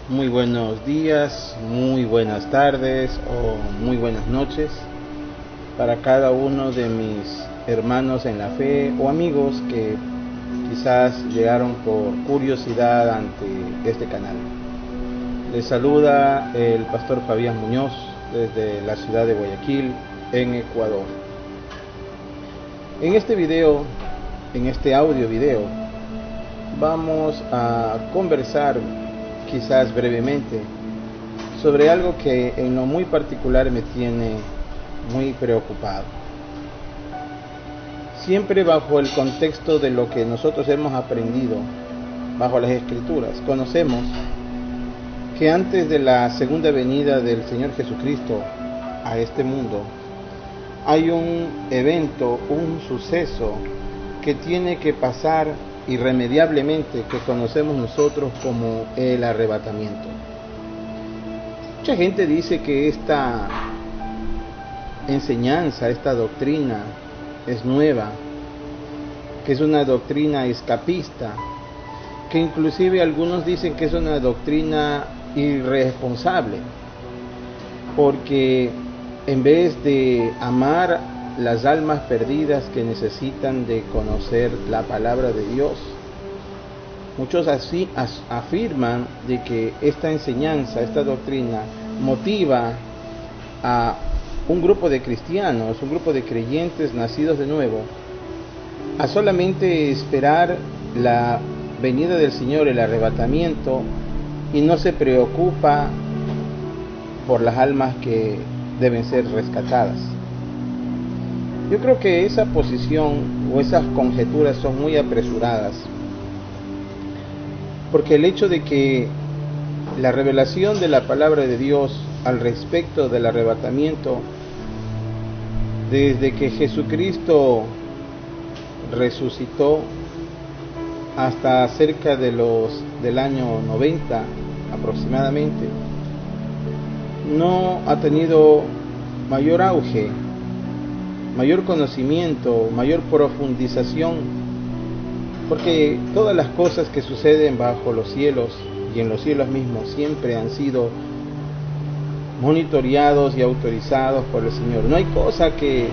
Muy buenos días, muy buenas tardes o muy buenas noches para cada uno de mis hermanos en la fe o amigos que quizás llegaron por curiosidad ante este canal. Les saluda el pastor Fabián Muñoz desde la ciudad de Guayaquil, en Ecuador. En este audio video, vamos a conversar quizás brevemente sobre algo que en lo muy particular me tiene muy preocupado. Siempre bajo el contexto de lo que nosotros hemos aprendido bajo las Escrituras, conocemos que antes de la segunda venida del Señor Jesucristo a este mundo, hay un evento, un suceso que tiene que pasar irremediablemente, que conocemos nosotros como el arrebatamiento. Mucha gente dice que esta enseñanza, esta doctrina es nueva, que es una doctrina escapista, que inclusive algunos dicen que es una doctrina irresponsable, porque en vez de amar las almas perdidas que necesitan de conocer la palabra de Dios, muchos así afirman de que esta enseñanza, esta doctrina motiva a un grupo de cristianos, un grupo de creyentes nacidos de nuevo, a solamente esperar la venida del Señor, el arrebatamiento, y no se preocupa por las almas que deben ser rescatadas. Yo creo que esa posición o esas conjeturas son muy apresuradas, porque el hecho de que la revelación de la palabra de Dios al respecto del arrebatamiento, desde que Jesucristo resucitó hasta cerca del año 90 aproximadamente, no ha tenido mayor auge, mayor conocimiento, mayor profundización, porque todas las cosas que suceden bajo los cielos y en los cielos mismos siempre han sido monitoreados y autorizados por el Señor. No hay cosa que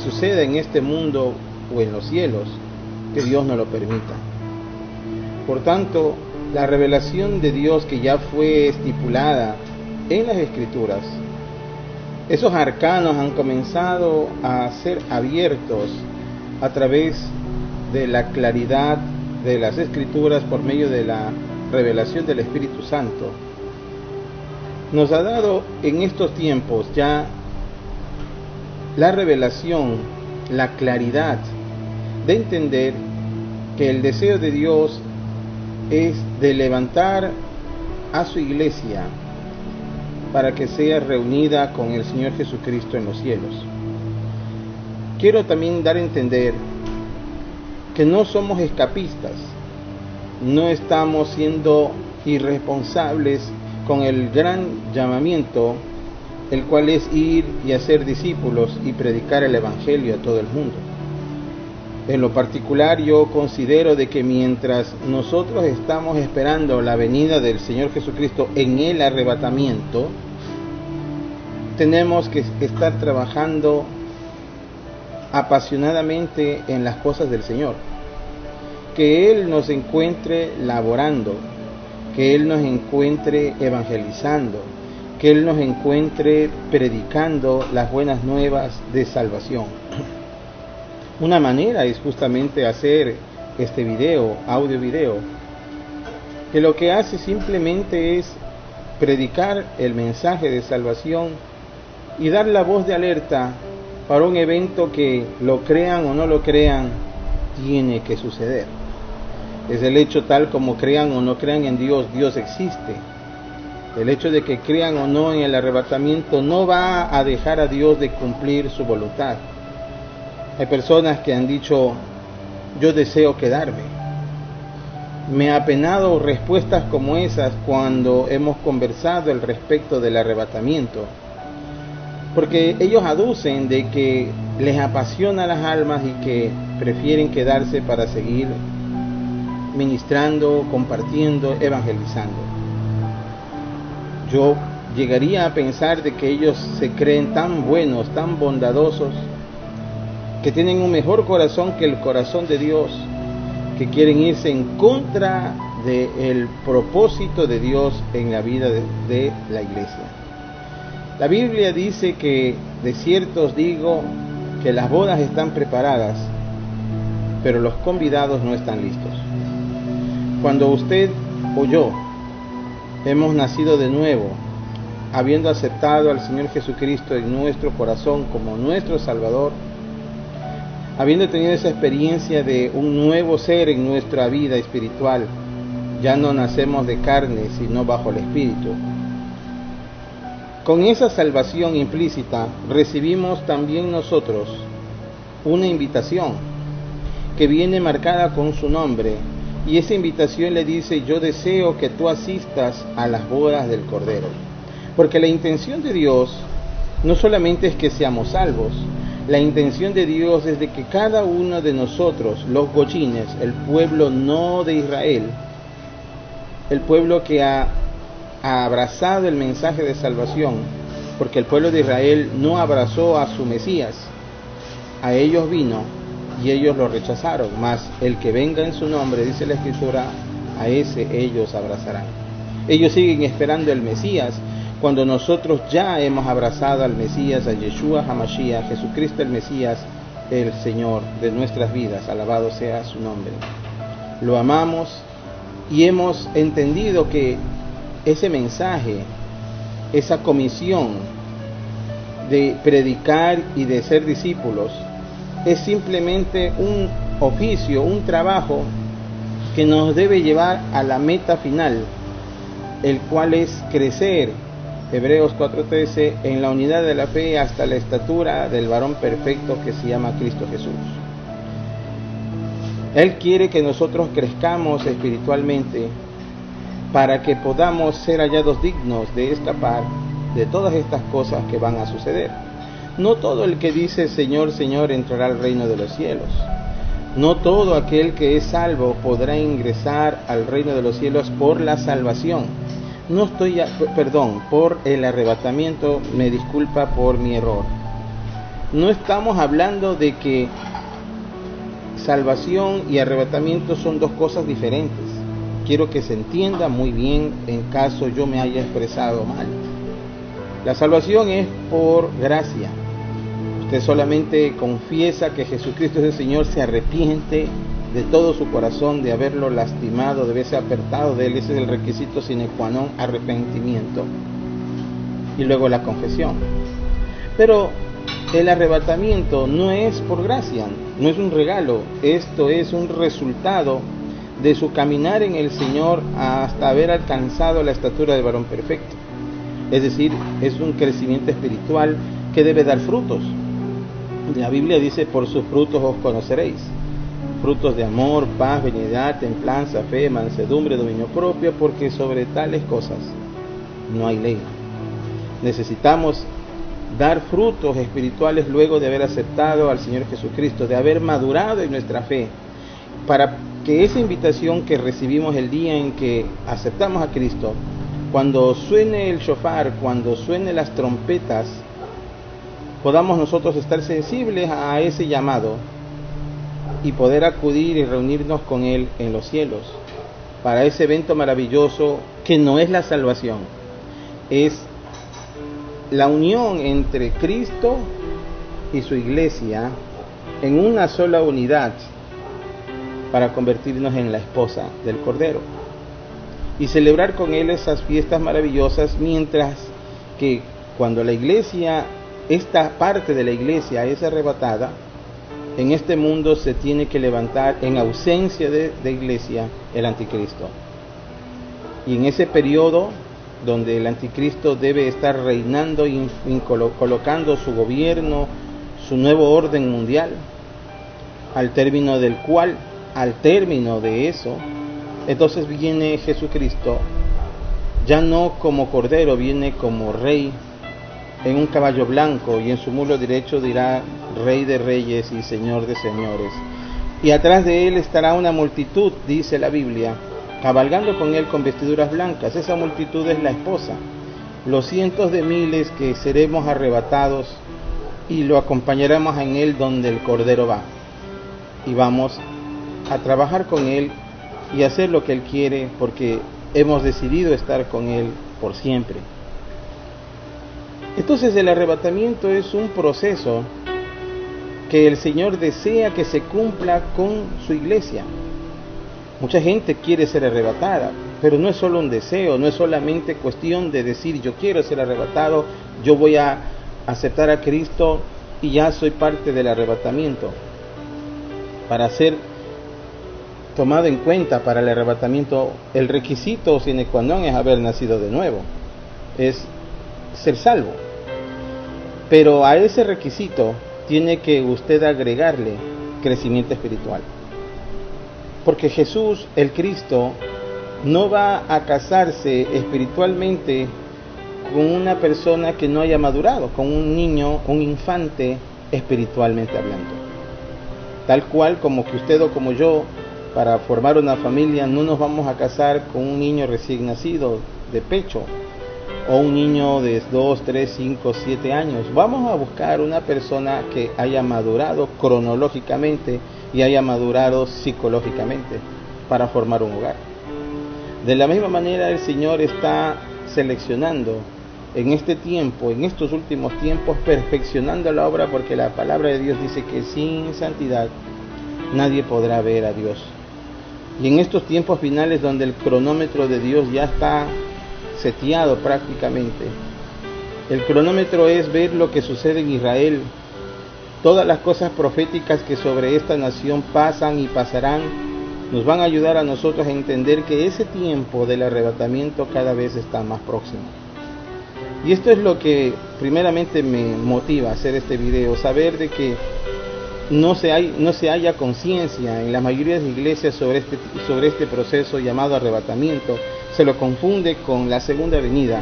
suceda en este mundo o en los cielos que Dios no lo permita. Por tanto, la revelación de Dios que ya fue estipulada en las Escrituras, esos arcanos han comenzado a ser abiertos a través de la claridad de las Escrituras por medio de la revelación del Espíritu Santo. Nos ha dado en estos tiempos ya la revelación, la claridad de entender que el deseo de Dios es de levantar a su iglesia para que sea reunida con el Señor Jesucristo en los cielos. Quiero también dar a entender que no somos escapistas, no estamos siendo irresponsables con el gran llamamiento, el cual es ir y hacer discípulos y predicar el Evangelio a todo el mundo. En lo particular, yo considero de que mientras nosotros estamos esperando la venida del Señor Jesucristo en el arrebatamiento, tenemos que estar trabajando apasionadamente en las cosas del Señor. Que Él nos encuentre laborando, que Él nos encuentre evangelizando, que Él nos encuentre predicando las buenas nuevas de salvación. Una manera es justamente hacer este audio video, que lo que hace simplemente es predicar el mensaje de salvación y dar la voz de alerta para un evento que, lo crean o no lo crean, tiene que suceder. Es el hecho tal como crean o no crean en Dios, Dios existe. El hecho de que crean o no en el arrebatamiento no va a dejar a Dios de cumplir su voluntad. Hay personas que han dicho, yo deseo quedarme. Me ha apenado respuestas como esas cuando hemos conversado al respecto del arrebatamiento, porque ellos aducen de que les apasiona las almas y que prefieren quedarse para seguir ministrando, compartiendo, evangelizando. Yo llegaría a pensar de que ellos se creen tan buenos, tan bondadosos, que tienen un mejor corazón que el corazón de Dios, que quieren irse en contra del propósito de Dios en la vida de la iglesia. La Biblia dice que de cierto os digo que las bodas están preparadas, pero los convidados no están listos. Cuando usted o yo hemos nacido de nuevo, habiendo aceptado al Señor Jesucristo en nuestro corazón como nuestro Salvador, habiendo tenido esa experiencia de un nuevo ser en nuestra vida espiritual, ya no nacemos de carne, sino bajo el Espíritu. Con esa salvación implícita recibimos también nosotros una invitación que viene marcada con su nombre, y esa invitación le dice: yo deseo que tú asistas a las bodas del Cordero. Porque la intención de Dios no solamente es que seamos salvos, la intención de Dios es de que cada uno de nosotros, los goyines, el pueblo no de Israel, el pueblo que ha abrazado el mensaje de salvación, porque el pueblo de Israel no abrazó a su Mesías, a ellos vino y ellos lo rechazaron, mas el que venga en su nombre, dice la Escritura, a ese ellos abrazarán. Ellos siguen esperando el Mesías, cuando nosotros ya hemos abrazado al Mesías, a Yeshua HaMashiach, Jesucristo el Mesías, el Señor de nuestras vidas, alabado sea su nombre. Lo amamos y hemos entendido que ese mensaje, esa comisión de predicar y de ser discípulos, es simplemente un oficio, un trabajo que nos debe llevar a la meta final, el cual es crecer, Hebreos 4:13, en la unidad de la fe hasta la estatura del varón perfecto que se llama Cristo Jesús. Él quiere que nosotros crezcamos espiritualmente para que podamos ser hallados dignos de escapar de todas estas cosas que van a suceder. No todo el que dice Señor, Señor entrará al reino de los cielos. No todo aquel que es salvo podrá ingresar al reino de los cielos por la salvación. Por el arrebatamiento, me disculpa por mi error. No estamos hablando de que salvación y arrebatamiento son dos cosas diferentes. Quiero que se entienda muy bien en caso yo me haya expresado mal. La salvación es por gracia. Usted solamente confiesa que Jesucristo es el Señor, se arrepiente de todo su corazón de haberlo lastimado, de haberse apartado de él. Ese es el requisito sine qua non, arrepentimiento. Y luego la confesión. Pero el arrebatamiento no es por gracia, no es un regalo. Esto es un resultado de su caminar en el Señor hasta haber alcanzado la estatura del varón perfecto. Es decir, es un crecimiento espiritual que debe dar frutos. La Biblia dice: por sus frutos os conoceréis. Frutos de amor, paz, benignidad, templanza, fe, mansedumbre, dominio propio, porque sobre tales cosas no hay ley. Necesitamos dar frutos espirituales luego de haber aceptado al Señor Jesucristo, de haber madurado en nuestra fe, para que esa invitación que recibimos el día en que aceptamos a Cristo, cuando suene el shofar, cuando suenen las trompetas, podamos nosotros estar sensibles a ese llamado y poder acudir y reunirnos con Él en los cielos, para ese evento maravilloso que no es la salvación, es la unión entre Cristo y su iglesia en una sola unidad, para convertirnos en la esposa del Cordero y celebrar con Él esas fiestas maravillosas, mientras que cuando la iglesia, esta parte de la iglesia es arrebatada, en este mundo se tiene que levantar, en ausencia de iglesia, el anticristo. Y en ese periodo donde el anticristo debe estar reinando y colocando su gobierno, su nuevo orden mundial, al término de eso, entonces viene Jesucristo, ya no como cordero, viene como rey en un caballo blanco, y en su muslo derecho dirá: Rey de reyes y Señor de señores. Y atrás de él estará una multitud, dice la Biblia, cabalgando con él con vestiduras blancas. Esa multitud es la esposa. los cientos de miles que seremos arrebatados y lo acompañaremos en Él donde el Cordero va. Y vamos a trabajar con Él y hacer lo que Él quiere, porque hemos decidido estar con Él por siempre. Entonces el arrebatamiento es un proceso que el Señor desea que se cumpla con su iglesia. Mucha gente quiere ser arrebatada, pero no es solo un deseo, no es solamente cuestión de decir yo quiero ser arrebatado, yo voy a aceptar a Cristo y ya soy parte del arrebatamiento. Para ser tomado en cuenta para el arrebatamiento, el requisito sine qua non es haber nacido de nuevo, es ser salvo. Pero a ese requisito tiene que usted agregarle crecimiento espiritual. Porque Jesús, el Cristo, no va a casarse espiritualmente con una persona que no haya madurado, con un niño, un infante espiritualmente hablando. Tal cual como que usted o como yo, para formar una familia, no nos vamos a casar con un niño recién nacido de pecho, o un niño de 2, 3, 5, 7 años. Vamos a buscar una persona que haya madurado cronológicamente y haya madurado psicológicamente para formar un hogar. De la misma manera el Señor está seleccionando en este tiempo, en estos últimos tiempos, perfeccionando la obra, porque la palabra de Dios dice que sin santidad nadie podrá ver a Dios. Y en estos tiempos finales donde el cronómetro de Dios ya está seteado prácticamente, el cronómetro es ver lo que sucede en Israel, todas las cosas proféticas que sobre esta nación pasan y pasarán, nos van a ayudar a nosotros a entender que ese tiempo del arrebatamiento cada vez está más próximo. Y esto es lo que primeramente me motiva a hacer este video, saber de que no se haya conciencia en la mayoría de iglesias sobre este proceso llamado arrebatamiento. Se lo confunde con la segunda venida.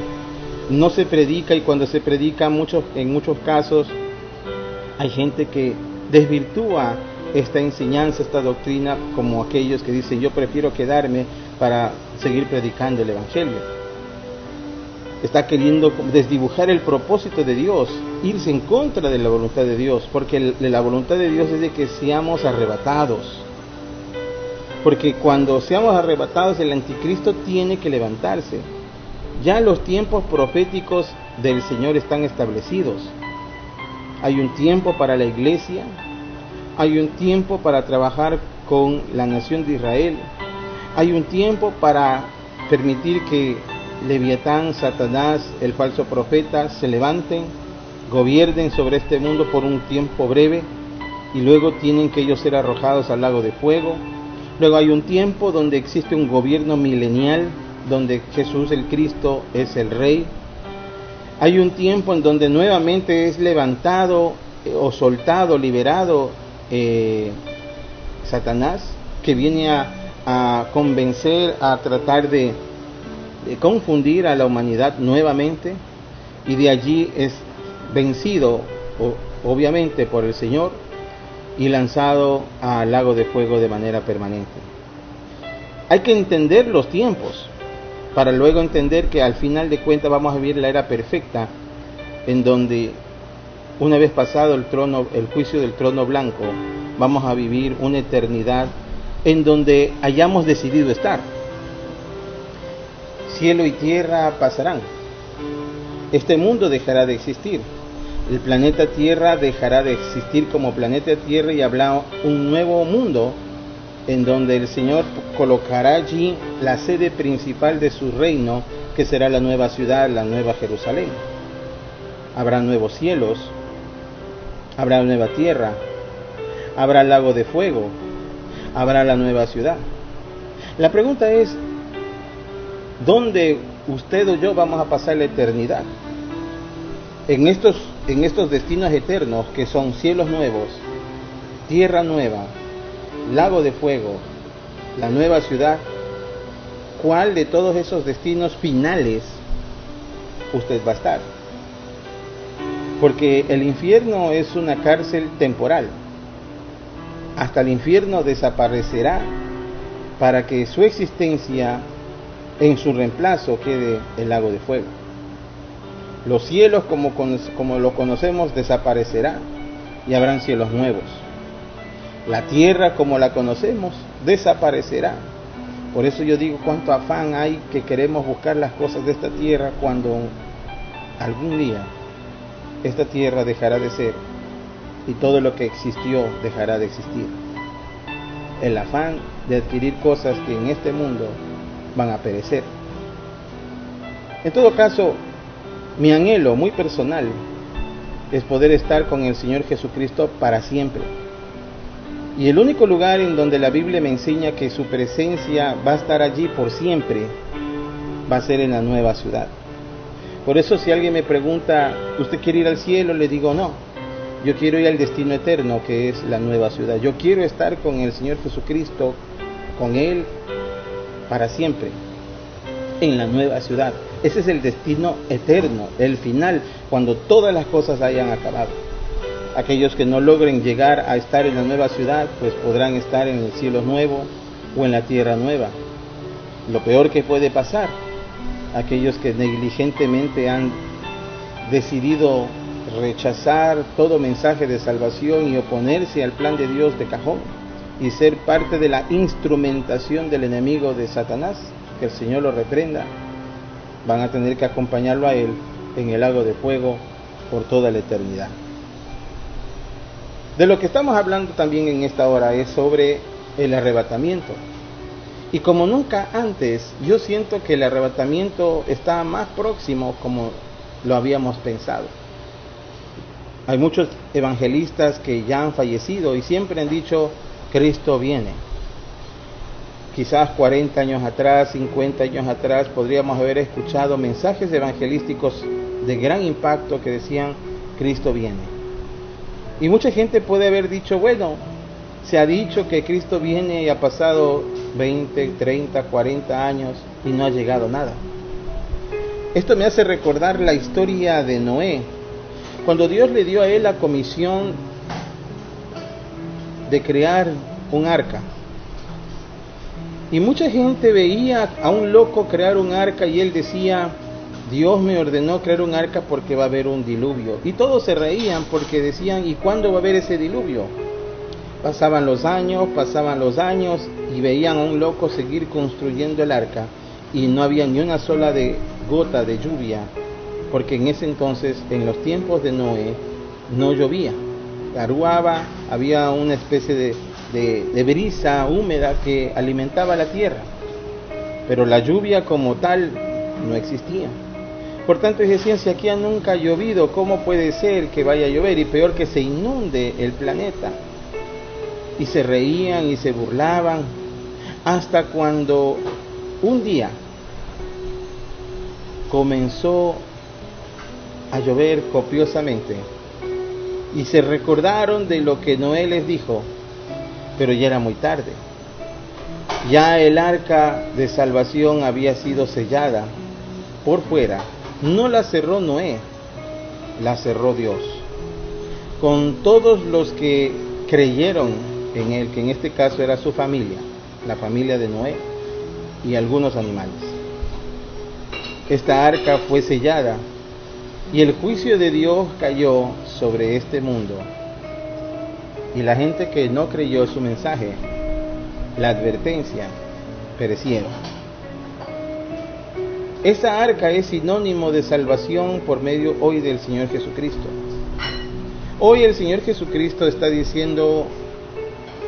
No se predica, y cuando se predica en muchos casos hay gente que desvirtúa esta enseñanza, esta doctrina, como aquellos que dicen yo prefiero quedarme para seguir predicando el Evangelio. Está queriendo desdibujar el propósito de Dios, irse en contra de la voluntad de Dios, porque la voluntad de Dios es de que seamos arrebatados. Porque cuando seamos arrebatados, el anticristo tiene que levantarse. Ya los tiempos proféticos del Señor están establecidos. Hay un tiempo para la iglesia, hay un tiempo para trabajar con la nación de Israel, hay un tiempo para permitir que Leviatán, Satanás, el falso profeta se levanten, gobiernen sobre este mundo por un tiempo breve y luego tienen que ellos ser arrojados al lago de fuego. Luego hay un tiempo donde existe un gobierno milenial, donde Jesús el Cristo es el Rey. Hay un tiempo en donde nuevamente es levantado o soltado, liberado Satanás, que viene a convencer, a tratar de confundir a la humanidad nuevamente, y de allí es vencido obviamente por el Señor y lanzado al lago de fuego de manera permanente. Hay que entender los tiempos para luego entender que al final de cuentas vamos a vivir la era perfecta, en donde una vez pasado el juicio del trono blanco, vamos a vivir una eternidad en donde hayamos decidido estar. Cielo y tierra pasarán. Este mundo dejará de existir. El planeta Tierra dejará de existir como planeta Tierra y habrá un nuevo mundo en donde el Señor colocará allí la sede principal de su reino, que será la nueva ciudad, la nueva Jerusalén. Habrá nuevos cielos, habrá nueva tierra, habrá lago de fuego, habrá la nueva ciudad. La pregunta es, ¿dónde usted o yo vamos a pasar la eternidad? En estos destinos eternos que son cielos nuevos, tierra nueva, lago de fuego, la nueva ciudad, ¿cuál de todos esos destinos finales usted va a estar? Porque el infierno es una cárcel temporal. Hasta el infierno desaparecerá para que su existencia, en su reemplazo, quede el lago de fuego. Los cielos como lo conocemos desaparecerá y habrán cielos nuevos. La tierra como la conocemos desaparecerá. Por eso yo digo, cuánto afán hay que queremos buscar las cosas de esta tierra cuando algún día esta tierra dejará de ser y todo lo que existió dejará de existir. El afán de adquirir cosas que en este mundo van a perecer. En todo caso, mi anhelo muy personal es poder estar con el Señor Jesucristo para siempre. Y el único lugar en donde la Biblia me enseña que su presencia va a estar allí por siempre va a ser en la nueva ciudad. Por eso si alguien me pregunta, ¿usted quiere ir al cielo? Le digo no. Yo quiero ir al destino eterno, que es la nueva ciudad. Yo quiero estar con el Señor Jesucristo, con Él para siempre, en la nueva ciudad. Ese es el destino eterno, el final, cuando todas las cosas hayan acabado. Aquellos que no logren llegar a estar en la nueva ciudad, pues podrán estar en el cielo nuevo o en la tierra nueva. Lo peor que puede pasar, aquellos que negligentemente han decidido rechazar todo mensaje de salvación y oponerse al plan de Dios de cajón y ser parte de la instrumentación del enemigo de Satanás, que el Señor lo reprenda, van a tener que acompañarlo a Él en el lago de fuego por toda la eternidad. De lo que estamos hablando también en esta hora es sobre el arrebatamiento. Y como nunca antes, yo siento que el arrebatamiento está más próximo como lo habíamos pensado. Hay muchos evangelistas que ya han fallecido y siempre han dicho, Cristo viene. Quizás 40 años atrás, 50 años atrás, podríamos haber escuchado mensajes evangelísticos de gran impacto que decían, Cristo viene. Y mucha gente puede haber dicho, bueno, se ha dicho que Cristo viene y ha pasado 20, 30, 40 años y no ha llegado nada. Esto me hace recordar la historia de Noé. Cuando Dios le dio a él la comisión de crear un arca. Y mucha gente veía a un loco crear un arca y él decía, Dios me ordenó crear un arca porque va a haber un diluvio. Y todos se reían porque decían, ¿y cuándo va a haber ese diluvio? Pasaban los años y veían a un loco seguir construyendo el arca y no había ni una sola gota de lluvia, porque en ese entonces, en los tiempos de Noé, no llovía. Garuaba, había una especie de brisa húmeda que alimentaba la tierra, pero la lluvia como tal no existía. Por tanto decían, si aquí nunca ha llovido, ¿cómo puede ser que vaya a llover? Y peor que se inunde el planeta. Y se reían y se burlaban, hasta cuando un día comenzó a llover copiosamente y se recordaron de lo que Noé les dijo, pero ya era muy tarde. Ya el arca de salvación había sido sellada por fuera. No la cerró Noé, la cerró Dios, con todos los que creyeron en él, que en este caso era su familia, la familia de Noé y algunos animales. Esta arca fue sellada y el juicio de Dios cayó sobre este mundo. Y la gente que no creyó su mensaje, la advertencia, perecieron. Esa arca es sinónimo de salvación por medio hoy del Señor Jesucristo. Hoy el Señor Jesucristo está diciendo,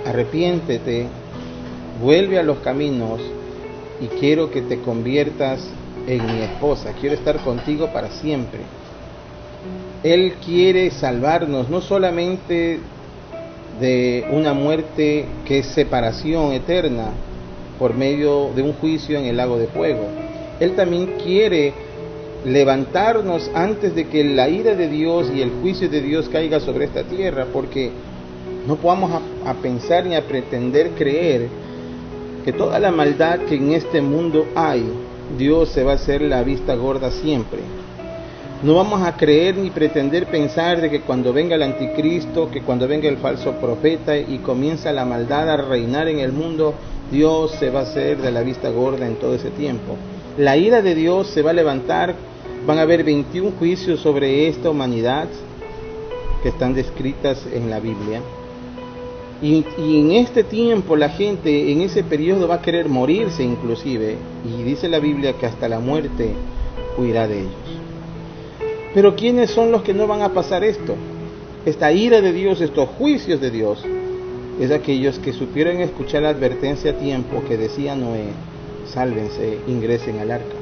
arrepiéntete, vuelve a los caminos y quiero que te conviertas en mi esposa, quiero estar contigo para siempre. Él quiere salvarnos no solamente de una muerte que es separación eterna por medio de un juicio en el lago de fuego. Él también quiere levantarnos antes de que la ira de Dios y el juicio de Dios caiga sobre esta tierra, porque no podamos a pensar ni a pretender creer que toda la maldad que en este mundo hay, Dios se va a hacer la vista gorda siempre. No vamos a creer ni pretender pensar de que cuando venga el anticristo, que cuando venga el falso profeta y comienza la maldad a reinar en el mundo, Dios se va a hacer de la vista gorda en todo ese tiempo. La ira de Dios se va a levantar Van a haber 21 juicios sobre esta humanidad que están descritas en la Biblia. Y en este tiempo la gente en ese periodo va a querer morirse inclusive. Y dice la Biblia que hasta la muerte huirá de ellos. Pero ¿quiénes son los que no van a pasar esto? Esta ira de Dios, estos juicios de Dios, es aquellos que supieron escuchar la advertencia a tiempo que decía Noé: sálvense, ingresen al arca.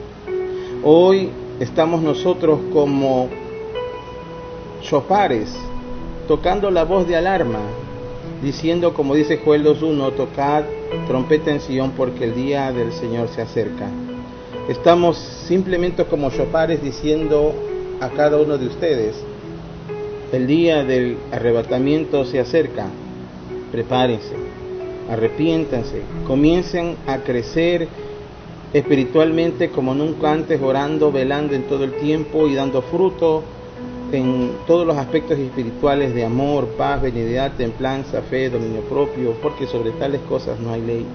Hoy estamos nosotros como shofares, tocando la voz de alarma, diciendo, como dice Joel 2:1, tocad trompeta en Sion porque el día del Señor se acerca. Estamos simplemente como shofares diciendo a cada uno de ustedes: el día del arrebatamiento se acerca, prepárense, arrepiéntanse, comiencen a crecer espiritualmente como nunca antes, orando, velando en todo el tiempo y dando fruto en todos los aspectos espirituales de amor, paz, benignidad, templanza, fe, dominio propio, porque sobre tales cosas no hay ley.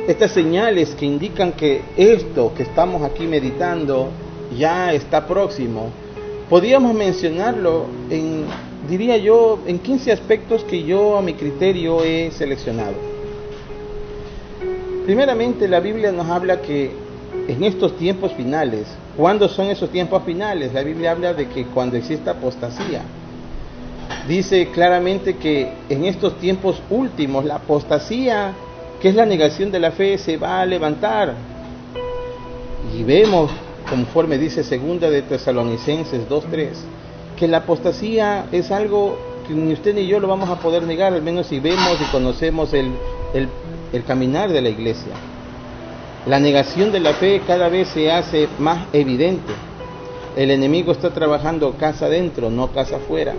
Estas señales que indican que esto que estamos aquí meditando ya está próximo, podríamos mencionarlo diría yo, en 15 aspectos que yo a mi criterio he seleccionado. Primeramente, la Biblia nos habla que en estos tiempos finales, ¿cuándo son esos tiempos finales? La Biblia habla de que cuando exista apostasía. Dice claramente que en estos tiempos últimos la apostasía, que es la negación de la fe, se va a levantar. Y vemos, conforme dice 2 de Tesalonicenses 2:3, que la apostasía es algo que ni usted ni yo lo vamos a poder negar, al menos si vemos y conocemos el caminar de la iglesia. La negación de la fe cada vez se hace más evidente. El enemigo está trabajando casa adentro, no casa afuera.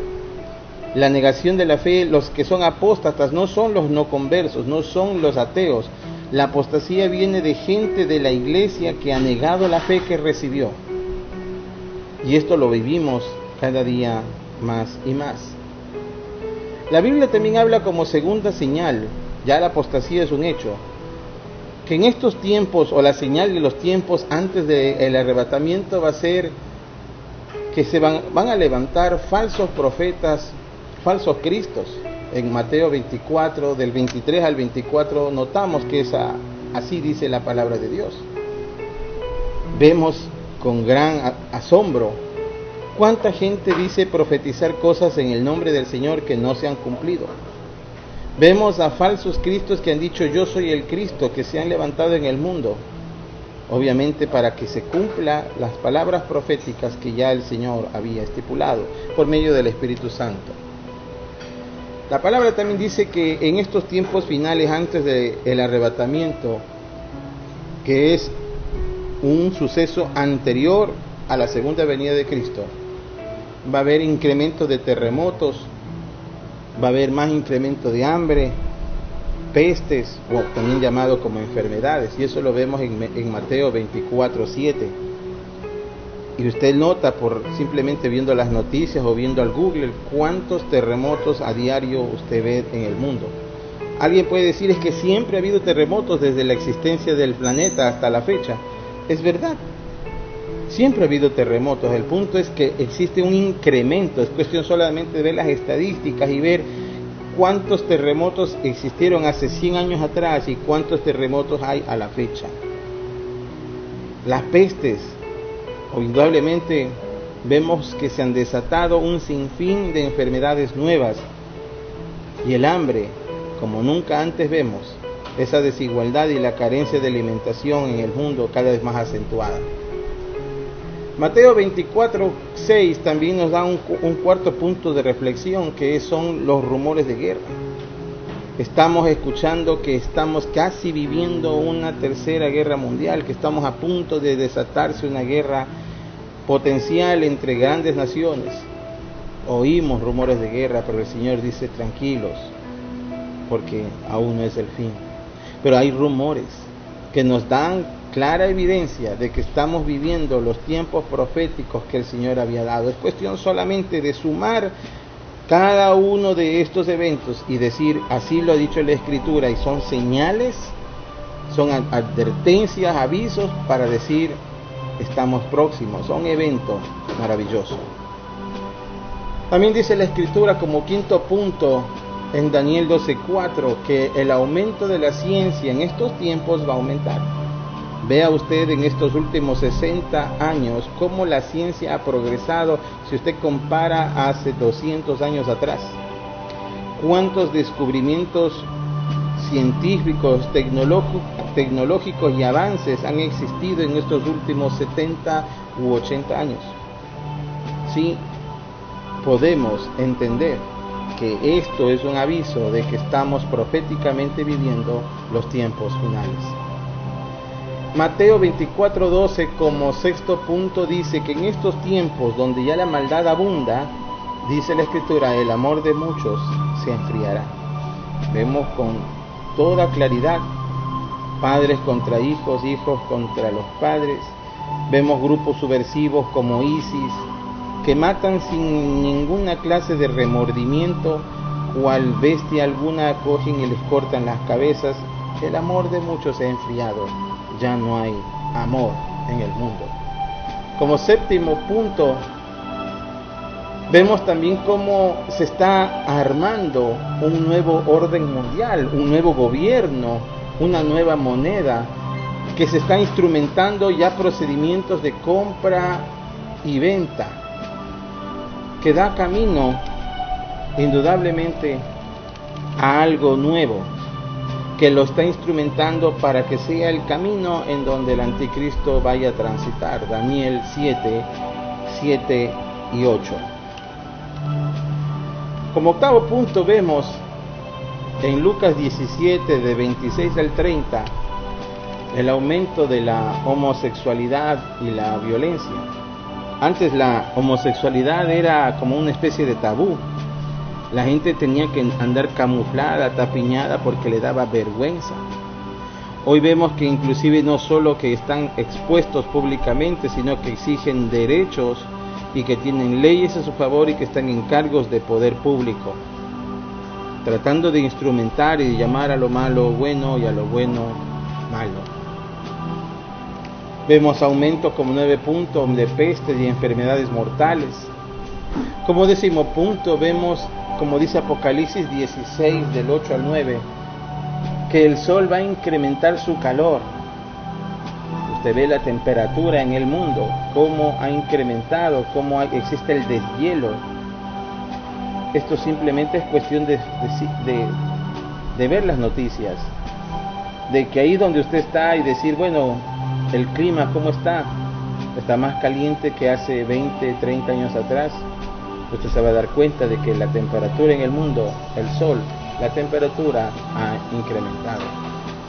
La negación de la fe, los que son apóstatas no son los no conversos, no son los ateos. La apostasía viene de gente de la iglesia que ha negado la fe que recibió. Y esto lo vivimos cada día más y más. La Biblia también habla como segunda señal, ya la apostasía es un hecho, que en estos tiempos, o la señal de los tiempos antes del arrebatamiento, va a ser que se van a levantar falsos profetas, falsos cristos. En Mateo 24, del 23 al 24, notamos que así dice la palabra de Dios. Vemos con gran asombro cuánta gente dice profetizar cosas en el nombre del Señor que no se han cumplido. Vemos a falsos cristos que han dicho: yo soy el Cristo, que se han levantado en el mundo, obviamente para que se cumpla las palabras proféticas que ya el Señor había estipulado por medio del Espíritu Santo. La palabra también dice que en estos tiempos finales, antes del arrebatamiento, que es un suceso anterior a la segunda venida de Cristo, va a haber incremento de terremotos, va a haber más incremento de hambre, pestes, o también llamado como enfermedades, y eso lo vemos en Mateo 24:7. Y usted nota, por simplemente viendo las noticias o viendo al Google, cuántos terremotos a diario usted ve en el mundo. Alguien puede decir: es que siempre ha habido terremotos desde la existencia del planeta hasta la fecha. Es verdad, siempre ha habido terremotos. El punto es que existe un incremento. Es cuestión solamente de ver las estadísticas y ver cuántos terremotos existieron hace 100 años atrás y cuántos terremotos hay a la fecha. Las pestes, indudablemente vemos que se han desatado un sinfín de enfermedades nuevas, y el hambre, como nunca antes vemos, esa desigualdad y la carencia de alimentación en el mundo cada vez más acentuada. Mateo 24:6 también nos da un cuarto punto de reflexión, que son los rumores de guerra. Estamos escuchando que estamos casi viviendo una tercera guerra mundial, que estamos a punto de desatarse una guerra potencial entre grandes naciones. Oímos rumores de guerra, pero el Señor dice: tranquilos, porque aún no es el fin. Pero hay rumores que nos dan clara evidencia de que estamos viviendo los tiempos proféticos que el Señor había dado. Es cuestión solamente de sumar cada uno de estos eventos y decir: así lo ha dicho la Escritura, y son señales, son advertencias, avisos para decir: estamos próximos a un evento maravilloso. También dice la Escritura como quinto punto en Daniel 12:4 que el aumento de la ciencia en estos tiempos va a aumentar. Vea usted en estos últimos 60 años cómo la ciencia ha progresado si usted compara hace 200 años atrás. Cuántos descubrimientos científicos, tecnológicos y avances han existido en estos últimos 70 u 80 años. Sí, podemos entender que esto es un aviso de que estamos proféticamente viviendo los tiempos finales. Mateo 24:12 como sexto punto dice que en estos tiempos donde ya la maldad abunda, dice la Escritura, el amor de muchos se enfriará. Vemos con toda claridad padres contra hijos, hijos contra los padres. Vemos grupos subversivos como ISIS que matan sin ninguna clase de remordimiento, cual bestia alguna cogen y les cortan las cabezas. El amor de muchos se ha enfriado, ya no hay amor en el mundo. Como séptimo punto, vemos también cómo se está armando un nuevo orden mundial, un nuevo gobierno, una nueva moneda, que se está instrumentando ya procedimientos de compra y venta, que da camino indudablemente a algo nuevo, que lo está instrumentando para que sea el camino en donde el anticristo vaya a transitar. Daniel 7 y 8. Como octavo punto vemos en Lucas 17 de 26 al 30 el aumento de la homosexualidad y la violencia. Antes la homosexualidad era como una especie de tabú. La gente tenía que andar camuflada, tapiñada porque le daba vergüenza. Hoy vemos que inclusive no solo que están expuestos públicamente, sino que exigen derechos y que tienen leyes a su favor y que están en cargos de poder público, tratando de instrumentar y de llamar a lo malo bueno y a lo bueno malo. Vemos aumentos como 9 puntos de pestes y enfermedades mortales. Como 10º punto vemos, como dice Apocalipsis 16 del 8 al 9, que el sol va a incrementar su calor. Usted ve la temperatura en el mundo, cómo ha incrementado, cómo existe el deshielo. Esto simplemente es cuestión de ver las noticias, de que ahí donde usted está y decir, bueno, el clima cómo está más caliente que hace 20, 30 años atrás. Usted se va a dar cuenta de que la temperatura en el mundo, el sol, la temperatura ha incrementado.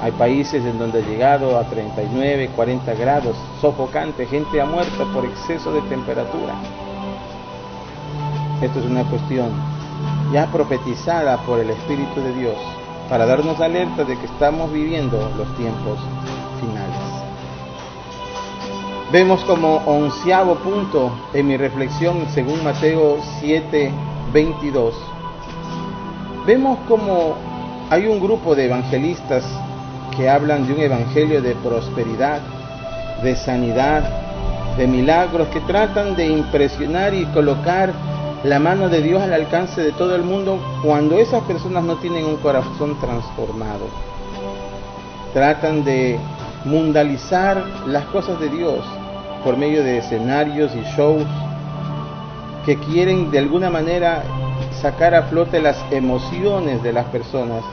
Hay países en donde ha llegado a 39, 40 grados, sofocante, gente ha muerto por exceso de temperatura. Esto es una cuestión ya profetizada por el Espíritu de Dios para darnos alerta de que estamos viviendo los tiempos finales. Vemos como 11º punto en mi reflexión, según Mateo 7:22, vemos como hay un grupo de evangelistas que hablan de un evangelio de prosperidad, de sanidad, de milagros, que tratan de impresionar y colocar la mano de Dios al alcance de todo el mundo cuando esas personas no tienen un corazón transformado. Tratan de mundializar las cosas de Dios por medio de escenarios y shows que quieren de alguna manera sacar a flote las emociones de las personas,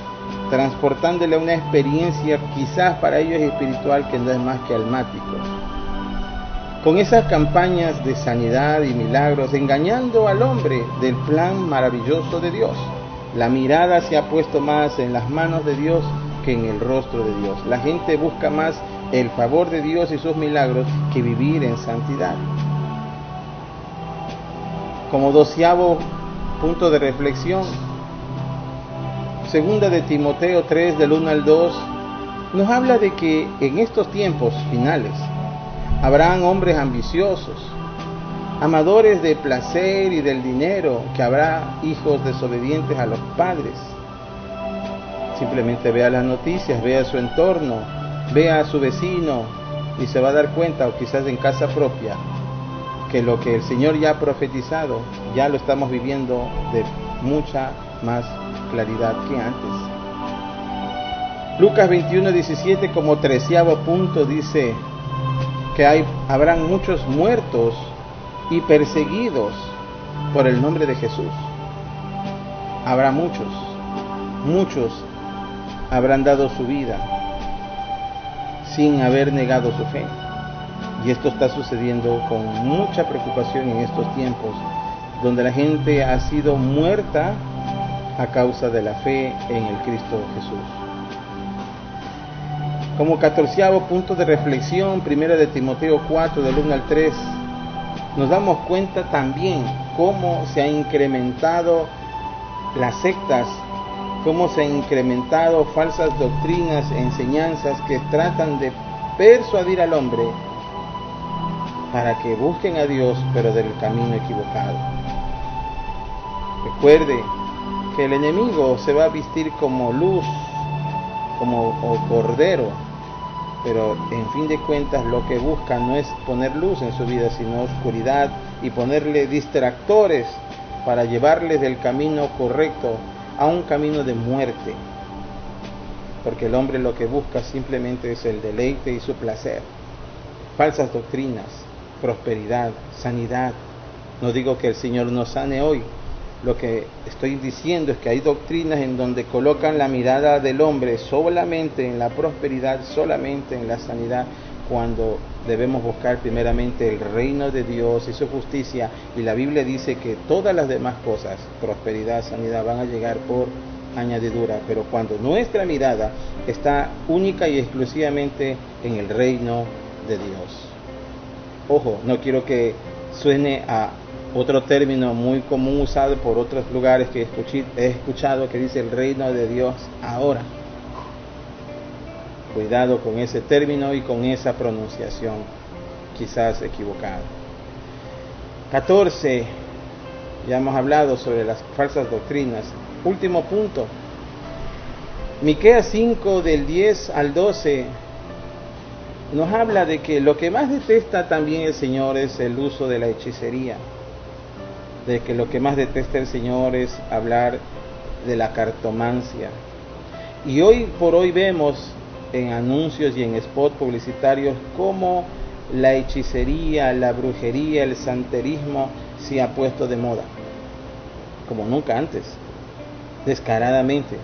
transportándole a una experiencia quizás para ellos espiritual que no es más que almático. Con esas campañas de sanidad y milagros, engañando al hombre del plan maravilloso de Dios. La mirada se ha puesto más en las manos de Dios que en el rostro de Dios. La gente busca más el favor de Dios y sus milagros que vivir en santidad. Como 12º punto de reflexión, segunda de Timoteo 3 del 1 al 2 nos habla de que en estos tiempos finales habrán hombres ambiciosos, amadores de placer y del dinero, que habrá hijos desobedientes a los padres. Simplemente vea las noticias, vea su entorno, vea a su vecino, y se va a dar cuenta, o quizás en casa propia, que lo que el Señor ya ha profetizado, ya lo estamos viviendo de mucha más claridad que antes. Lucas 21:17, como 13º punto, dice que habrán muchos muertos y perseguidos por el nombre de Jesús. Habrá muchos habrán dado su vida sin haber negado su fe. Y esto está sucediendo con mucha preocupación en estos tiempos, donde la gente ha sido muerta a causa de la fe en el Cristo Jesús. Como 14º punto de reflexión, 1 de Timoteo 4, del 1 al 3, nos damos cuenta también cómo se han incrementado las sectas, cómo se han incrementado falsas doctrinas, enseñanzas que tratan de persuadir al hombre para que busquen a Dios, pero del camino equivocado. Recuerde que el enemigo se va a vestir como luz, como cordero, pero en fin de cuentas lo que busca no es poner luz en su vida, sino oscuridad, y ponerle distractores para llevarles del camino correcto a un camino de muerte, porque el hombre lo que busca simplemente es el deleite y su placer. Falsas doctrinas, prosperidad, sanidad. No digo que el Señor nos sane hoy. Lo que estoy diciendo es que hay doctrinas en donde colocan la mirada del hombre solamente en la prosperidad, solamente en la sanidad, cuando debemos buscar primeramente el reino de Dios y su justicia. Y la Biblia dice que todas las demás cosas, prosperidad, sanidad, van a llegar por añadidura. Pero cuando nuestra mirada está única y exclusivamente en el reino de Dios. Ojo, no quiero que suene a otro término muy común usado por otros lugares que he escuchado, que dice el reino de Dios ahora. Cuidado con ese término y con esa pronunciación, quizás equivocada. 14. Ya hemos hablado sobre las falsas doctrinas. Último punto. Miqueas 5, del 10 al 12, nos habla de que lo que más detesta también el Señor es el uso de la hechicería. De que lo que más detesta el Señor es hablar de la cartomancia. Y hoy por hoy vemos en anuncios y en spots publicitarios cómo la hechicería, la brujería, el santerismo se ha puesto de moda, como nunca antes, descaradamente.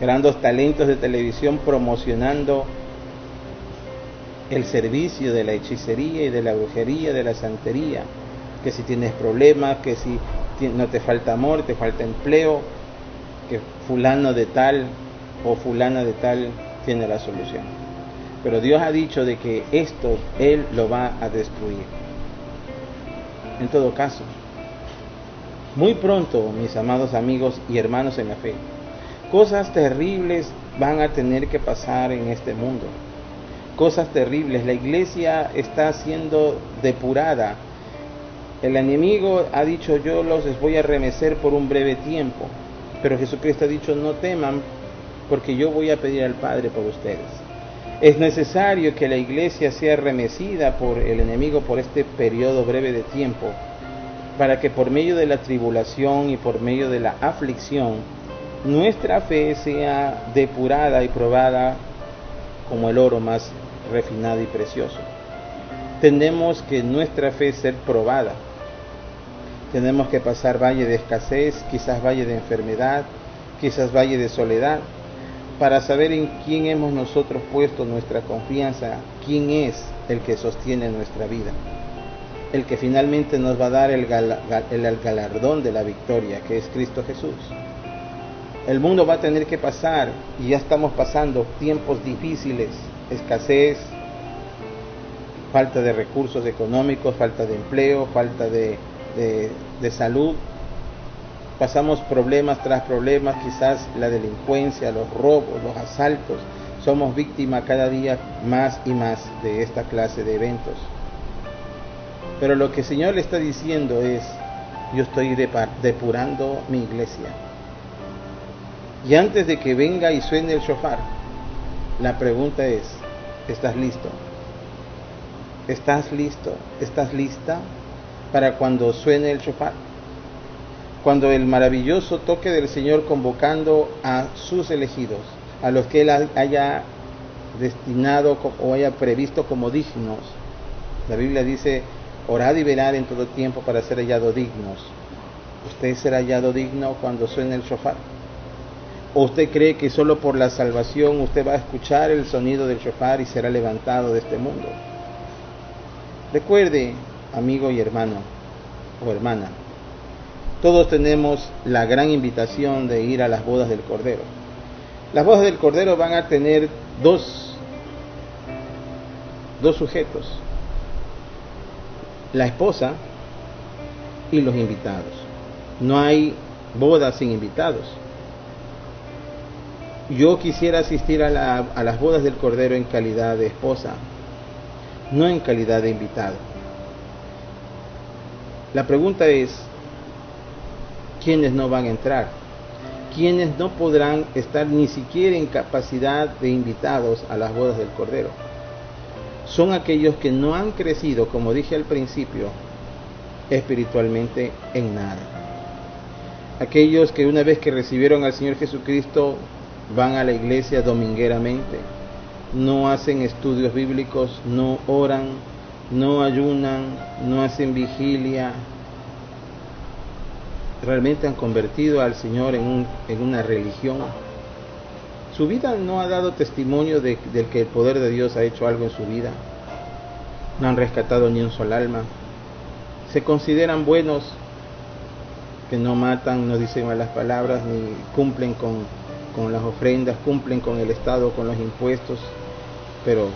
Grandes talentos de televisión promocionando el servicio de la hechicería y de la brujería, de la santería. Que si tienes problemas, que si no te falta amor, te falta empleo, que fulano de tal o fulana de tal tiene la solución. Pero Dios ha dicho de que esto Él lo va a destruir. En todo caso, muy pronto, mis amados amigos y hermanos en la fe, cosas terribles van a tener que pasar en este mundo. Cosas terribles. La iglesia está siendo depurada. El enemigo ha dicho: yo los voy a remecer por un breve tiempo. Pero Jesucristo ha dicho: no teman, porque yo voy a pedir al Padre por ustedes. Es necesario que la iglesia sea remecida por el enemigo por este periodo breve de tiempo, para que por medio de la tribulación y por medio de la aflicción, nuestra fe sea depurada y probada como el oro más refinado y precioso. Tenemos que nuestra fe ser probada. Tenemos que pasar valle de escasez, quizás valle de enfermedad, quizás valle de soledad, para saber en quién hemos nosotros puesto nuestra confianza, quién es el que sostiene nuestra vida, el que finalmente nos va a dar el galardón de la victoria, que es Cristo Jesús. El mundo va a tener que pasar, y ya estamos pasando, tiempos difíciles, escasez, falta de recursos económicos, falta de empleo, falta de salud. Pasamos problemas tras problemas, quizás la delincuencia, los robos, los asaltos. Somos víctimas cada día más y más de esta clase de eventos. Pero lo que el Señor le está diciendo es: yo estoy depurando mi iglesia. Y antes de que venga y suene el shofar, la pregunta es: ¿estás listo? ¿Estás listo? ¿Estás lista para cuando suene el shofar? Cuando el maravilloso toque del Señor convocando a sus elegidos, a los que Él haya destinado o haya previsto como dignos. La Biblia dice, orad y velad en todo tiempo para ser hallados dignos. ¿Usted será hallado digno cuando suene el shofar? ¿O usted cree que solo por la salvación usted va a escuchar el sonido del shofar y será levantado de este mundo? Recuerde, amigo y hermano o hermana, todos tenemos la gran invitación de ir a las bodas del Cordero. Las bodas del Cordero van a tener dos sujetos: la esposa y los invitados. No hay bodas sin invitados. Yo quisiera asistir a las bodas del Cordero en calidad de esposa, no en calidad de invitado. La pregunta es, ¿quiénes no van a entrar? ¿Quiénes no podrán estar ni siquiera en capacidad de invitados a las bodas del Cordero? Son aquellos que no han crecido, como dije al principio, espiritualmente en nada. Aquellos que una vez que recibieron al Señor Jesucristo van a la iglesia domingueramente, no hacen estudios bíblicos, no oran, no ayunan, no hacen vigilia. Realmente han convertido al Señor en una religión. Su vida no ha dado testimonio del que el poder de Dios ha hecho algo en su vida. No han rescatado ni un solo alma. Se consideran buenos, que no matan, no dicen malas palabras, ni cumplen con las ofrendas, cumplen con el Estado, con los impuestos, pero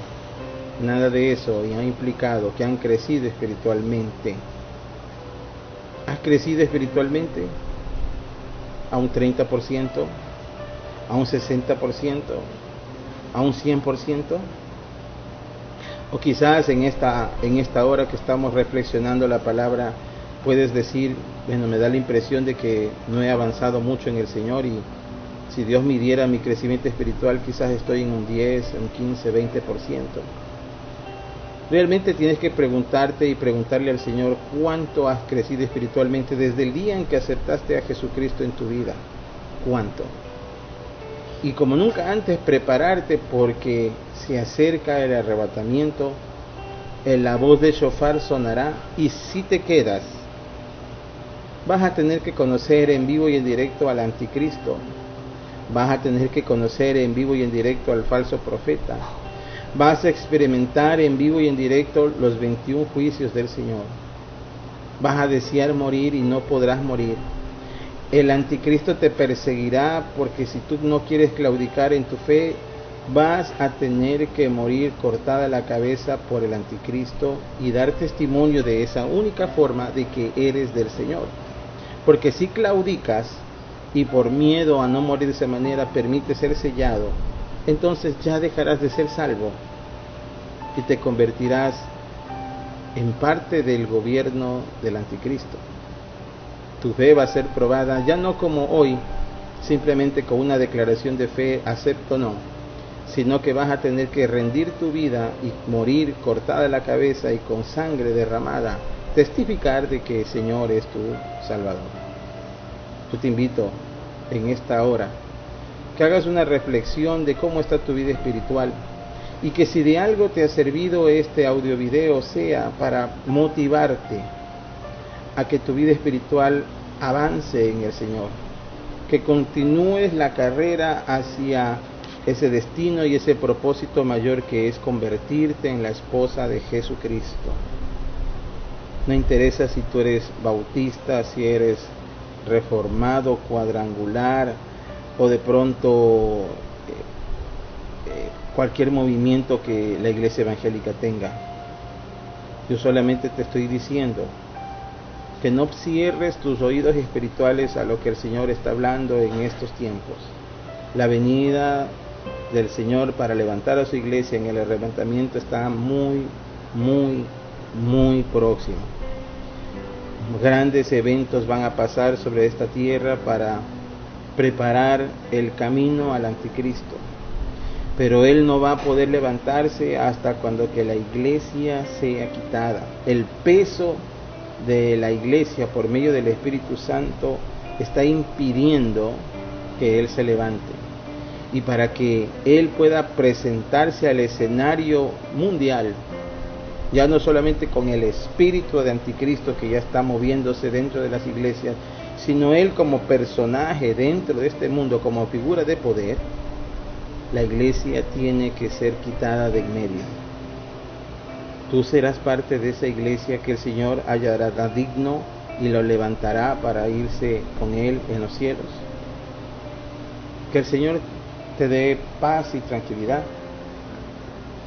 nada de eso y ha implicado que han crecido espiritualmente. ¿Has crecido espiritualmente? ¿A un 30%? ¿A un 60%? ¿A un 100%? O quizás en esta hora que estamos reflexionando la palabra, puedes decir, bueno, me da la impresión de que no he avanzado mucho en el Señor y si Dios midiera mi crecimiento espiritual, quizás estoy en un 10, un 15, 20%. Realmente tienes que preguntarte y preguntarle al Señor cuánto has crecido espiritualmente desde el día en que aceptaste a Jesucristo en tu vida. ¿Cuánto? Y como nunca antes, prepararte porque se acerca el arrebatamiento, la voz de shofar sonará y si te quedas, vas a tener que conocer en vivo y en directo al anticristo. Vas a tener que conocer en vivo y en directo al falso profeta. Vas a experimentar en vivo y en directo los 21 juicios del Señor. Vas a desear morir y no podrás morir. El anticristo te perseguirá porque si tú no quieres claudicar en tu fe, vas a tener que morir cortada la cabeza por el anticristo y dar testimonio de esa única forma de que eres del Señor. Porque si claudicas y por miedo a no morir de esa manera permite ser sellado, entonces ya dejarás de ser salvo y te convertirás en parte del gobierno del anticristo. Tu fe va a ser probada ya no como hoy, simplemente con una declaración de fe, acepto o no, sino que vas a tener que rendir tu vida y morir cortada la cabeza y con sangre derramada, testificar de que el Señor es tu Salvador. Yo te invito en esta hora que hagas una reflexión de cómo está tu vida espiritual y que si de algo te ha servido este audio video sea para motivarte a que tu vida espiritual avance en el Señor, que continúes la carrera hacia ese destino y ese propósito mayor que es convertirte en la esposa de Jesucristo. No interesa si tú eres bautista, si eres reformado, cuadrangular o de pronto cualquier movimiento que la iglesia evangélica tenga. Yo solamente te estoy diciendo que no cierres tus oídos espirituales a lo que el Señor está hablando en estos tiempos. La venida del Señor para levantar a su iglesia en el arrebatamiento está muy, muy, muy próximo. Grandes eventos van a pasar sobre esta tierra para preparar el camino al anticristo. pero él no va a poder levantarse hasta cuando que la iglesia sea quitada. El peso de la iglesia por medio del Espíritu Santo está impidiendo que él se levante. Y para que él pueda presentarse al escenario mundial, ya no solamente con el espíritu de anticristo que ya está moviéndose dentro de las iglesias, sino él como personaje dentro de este mundo, como figura de poder, la iglesia tiene que ser quitada de en medio. Tú serás parte de esa iglesia que el Señor hallará digno y lo levantará para irse con él en los cielos. Que el Señor te dé paz y tranquilidad,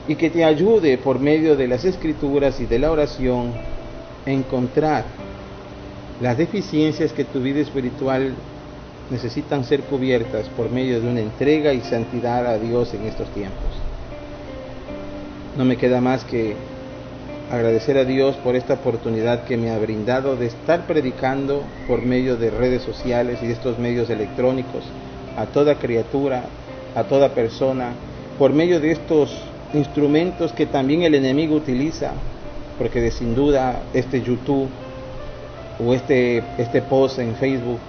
y que te ayude por medio de las escrituras y de la oración a encontrar las deficiencias que tu vida espiritual necesitan ser cubiertas por medio de una entrega y santidad a Dios en estos tiempos. No me queda más que agradecer a Dios por esta oportunidad que me ha brindado de estar predicando por medio de redes sociales y de estos medios electrónicos a toda criatura, a toda persona, por medio de estos instrumentos que también el enemigo utiliza, porque de sin duda este YouTube o este post en Facebook,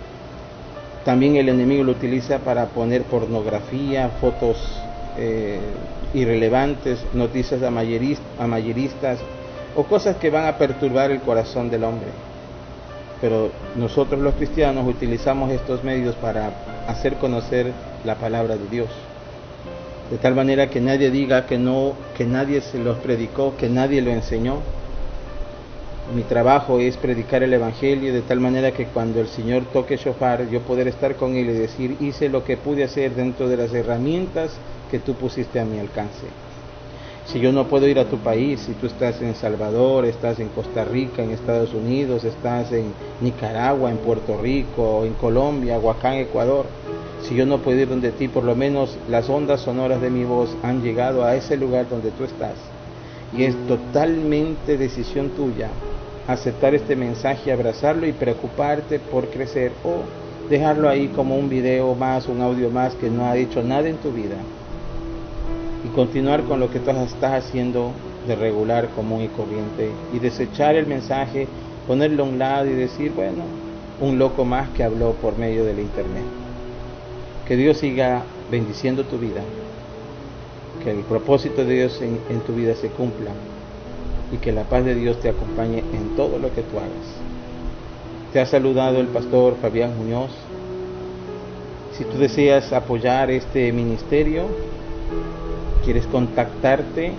también el enemigo lo utiliza para poner pornografía, fotos irrelevantes, noticias amarillistas o cosas que van a perturbar el corazón del hombre. Pero nosotros los cristianos utilizamos estos medios para hacer conocer la palabra de Dios, de tal manera que nadie diga que no, que nadie se los predicó, que nadie lo enseñó. Mi trabajo es predicar el evangelio de tal manera que cuando el Señor toque shofar, yo poder estar con él y decir: hice lo que pude hacer dentro de las herramientas que tú pusiste a mi alcance. Si yo no puedo ir a tu país, si tú estás en Salvador, estás en Costa Rica, en Estados Unidos, estás en Nicaragua, en Puerto Rico, en Colombia o acá en Ecuador, si yo no puedo ir donde ti, por lo menos las ondas sonoras de mi voz han llegado a ese lugar donde tú estás. Y es totalmente decisión tuya aceptar este mensaje, abrazarlo y preocuparte por crecer, o dejarlo ahí como un video más, un audio más que no ha hecho nada en tu vida, y continuar con lo que tú estás haciendo de regular, común y corriente, y desechar el mensaje, ponerlo a un lado y decir: bueno, un loco más que habló por medio del internet. Que Dios siga bendiciendo tu vida, que el propósito de Dios en tu vida se cumpla, y que la paz de Dios te acompañe en todo lo que tú hagas. Te ha saludado el pastor Fabián Muñoz. Si tú deseas apoyar este ministerio, quieres contactarte,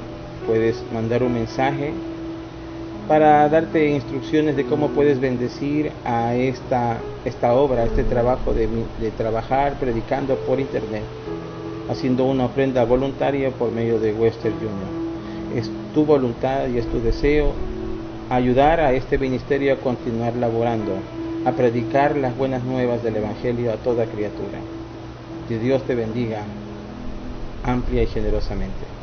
puedes mandar un mensaje para darte instrucciones de cómo puedes bendecir a esta obra, a este trabajo de trabajar predicando por internet, haciendo una ofrenda voluntaria por medio de Western Union. Es tu voluntad y es tu deseo ayudar a este ministerio a continuar laborando, a predicar las buenas nuevas del evangelio a toda criatura. Que Dios te bendiga amplia y generosamente.